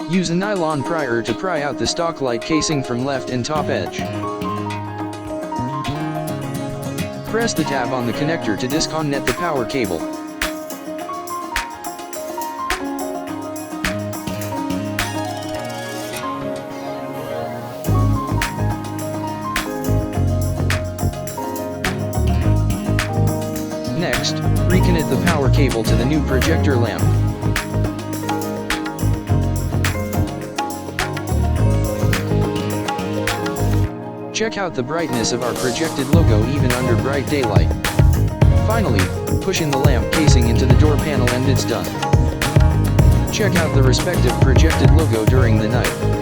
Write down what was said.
Use a nylon prier to pry out the stock light casing from left and top edge. Press the tab on the connector to disconnect the power cable. Next, reconnect the power cable to the new projector lamp. Check out the brightness of our projected logo even under bright daylight. Finally, push in the lamp casing into the door panel and it's done. Check out the respective projected logo during the night.